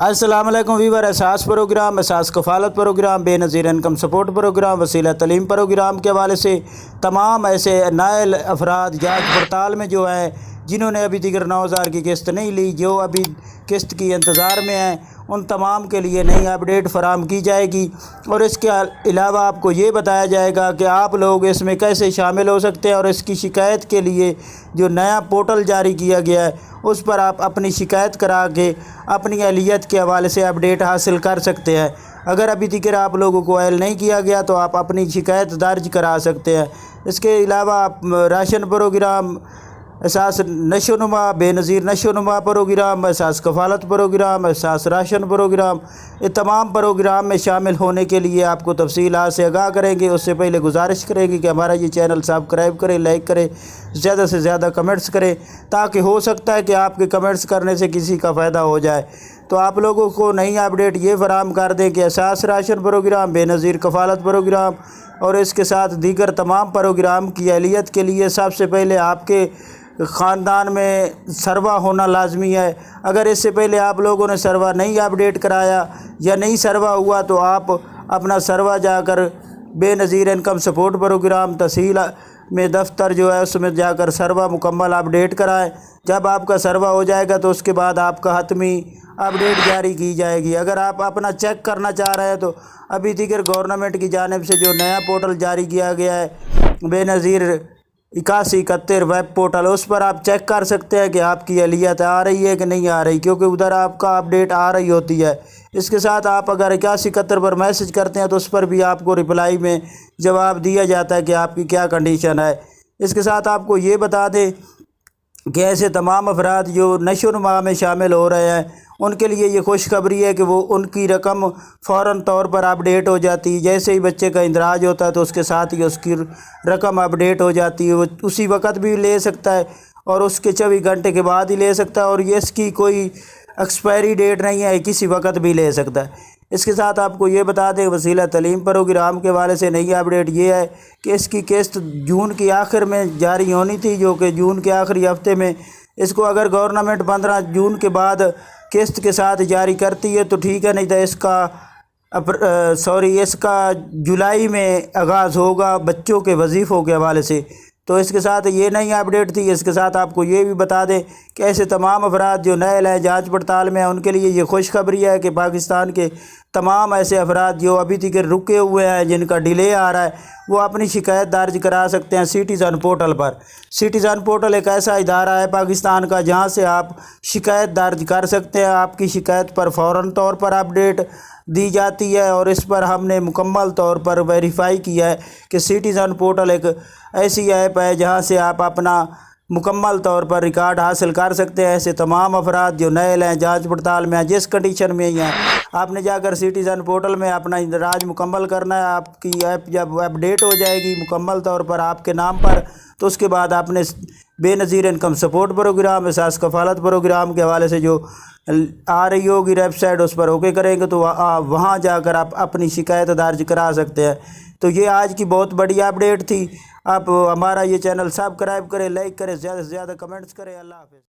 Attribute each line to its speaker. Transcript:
Speaker 1: السلام علیکم ویور، احساس پروگرام، احساس کفالت پروگرام، بے نظیر انکم سپورٹ پروگرام، وسیلہ تعلیم پروگرام کے حوالے سے تمام ایسے نائل افراد جانچ پڑتال میں جو ہیں جنہوں نے ابھی دیگر 9,000 کی قسط نہیں لی، جو ابھی قسط کی انتظار میں ہیں، ان تمام کے لیے نئی اپڈیٹ فراہم کی جائے گی۔ اور اس کے علاوہ آپ کو یہ بتایا جائے گا کہ آپ لوگ اس میں کیسے شامل ہو سکتے ہیں، اور اس کی شکایت کے لیے جو نیا پورٹل جاری کیا گیا ہے اس پر آپ اپنی شکایت کرا کے اپنی اہلیت کے حوالے سے اپڈیٹ حاصل کر سکتے ہیں۔ اگر ابھی تک آپ لوگوں کو اہل نہیں کیا گیا تو آپ اپنی شکایت درج کرا سکتے ہیں۔ اس کے علاوہ آپ راشن پروگرام، احساس نشو نما، بے نظیر نشو نما پروگرام، احساس کفالت پروگرام، احساس راشن پروگرام، یہ تمام پروگرام میں شامل ہونے کے لیے آپ کو تفصیلات سے آگاہ کریں گے۔ اس سے پہلے گزارش کریں گے کہ ہمارا یہ چینل سبسکرائب کریں، لائک کریں، زیادہ سے زیادہ کمنٹس کریں، تاکہ ہو سکتا ہے کہ آپ کے کمنٹس کرنے سے کسی کا فائدہ ہو جائے۔ تو آپ لوگوں کو نئی اپڈیٹ یہ فراہم کر دیں کہ احساس راشن پروگرام، بے نظیر کفالت پروگرام اور اس کے ساتھ دیگر تمام پروگرام کی اہلیت کے لیے سب سے پہلے آپ کے خاندان میں سروا ہونا لازمی ہے۔ اگر اس سے پہلے آپ لوگوں نے سروا نہیں اپڈیٹ کرایا یا نہیں سروا ہوا تو آپ اپنا سروا جا کر بے نظیر انکم سپورٹ پروگرام تحصیل میں دفتر جو ہے اس میں جا کر سروا مکمل اپڈیٹ کرائیں۔ جب آپ کا سروا ہو جائے گا تو اس کے بعد آپ کا حتمی اپڈیٹ جاری کی جائے گی۔ اگر آپ اپنا چیک کرنا چاہ رہے ہیں تو ابھی دیگر گورنمنٹ کی جانب سے جو نیا پورٹل جاری کیا گیا ہے بے نظیر 8171 ویب پورٹل، اس پر آپ چیک کر سکتے ہیں کہ آپ کی اہلیت آ رہی ہے کہ نہیں آ رہی، کیونکہ ادھر آپ کا اپڈیٹ آ رہی ہوتی ہے۔ اس کے ساتھ آپ اگر 8171 پر میسج کرتے ہیں تو اس پر بھی آپ کو رپلائی میں جواب دیا جاتا ہے کہ آپ کی کیا کنڈیشن ہے۔ اس کے ساتھ آپ کو یہ بتا دیں کہ ایسے تمام افراد جو نشو و نما میں شامل ہو رہے ہیں ان کے لیے یہ خوشخبری ہے کہ وہ ان کی رقم فوراً طور پر اپڈیٹ ہو جاتی ہے۔ جیسے ہی بچے کا اندراج ہوتا ہے تو اس کے ساتھ ہی اس کی رقم اپڈیٹ ہو جاتی ہے۔ وہ اسی وقت بھی لے سکتا ہے اور اس کے 24 گھنٹے کے بعد ہی لے سکتا ہے، اور یہ اس کی کوئی ایکسپائری ڈیٹ نہیں ہے، کسی وقت بھی لے سکتا ہے۔ اس کے ساتھ آپ کو یہ بتا دیں وسیلہ تعلیم پروگرام کے حوالے سے نئی اپڈیٹ یہ ہے کہ اس کی قسط جون کی آخر میں جاری ہونی تھی، جو کہ جون کے آخری ہفتے میں اس کو اگر گورنمنٹ 15 جون کے بعد قسط کے ساتھ جاری کرتی ہے تو ٹھیک ہے، نہیں تو اس کا جولائی میں آغاز ہوگا بچوں کے وظیفوں کے حوالے سے۔ تو اس کے ساتھ یہ نئی اپڈیٹ تھی۔ اس کے ساتھ آپ کو یہ بھی بتا دیں کہ ایسے تمام افراد جو نئے جانچ پڑتال میں ہیں ان کے لیے یہ خوشخبری ہے کہ پاکستان کے تمام ایسے افراد جو ابھی تک رکے ہوئے ہیں، جن کا ڈیلے آ رہا ہے، وہ اپنی شکایت درج کرا سکتے ہیں سٹیزن پورٹل پر۔ سٹیزن پورٹل ایک ایسا ادارہ ہے پاکستان کا جہاں سے آپ شکایت درج کر سکتے ہیں۔ آپ کی شکایت پر فوراً طور پر اپڈیٹ دی جاتی ہے، اور اس پر ہم نے مکمل طور پر ویریفائی کیا ہے کہ سٹیزن پورٹل ایک ایسی ایپ ہے جہاں سے آپ اپنا مکمل طور پر ریکارڈ حاصل کر سکتے ہیں۔ ایسے تمام افراد جو نئے جانچ پڑتال میں ہیں، جس کنڈیشن میں ہی ہیں، آپ نے جا کر سٹیزن پورٹل میں اپنا اندراج مکمل کرنا ہے۔ آپ کی ایپ جب اپڈیٹ ہو جائے گی مکمل طور پر آپ کے نام پر، تو اس کے بعد آپ نے بے نظیر انکم سپورٹ پروگرام، احساس کفالت پروگرام کے حوالے سے جو آ رہی ہوگی ویب سائٹ، اس پر اوکے کریں گے تو وہاں جا کر آپ اپنی شکایت درج کرا سکتے ہیں۔ تو یہ آج کی بہت بڑی اپڈیٹ تھی۔ آپ ہمارا یہ چینل سبسکرائب کریں، لائک کریں، زیادہ سے زیادہ کمنٹس کریں۔ اللہ حافظ۔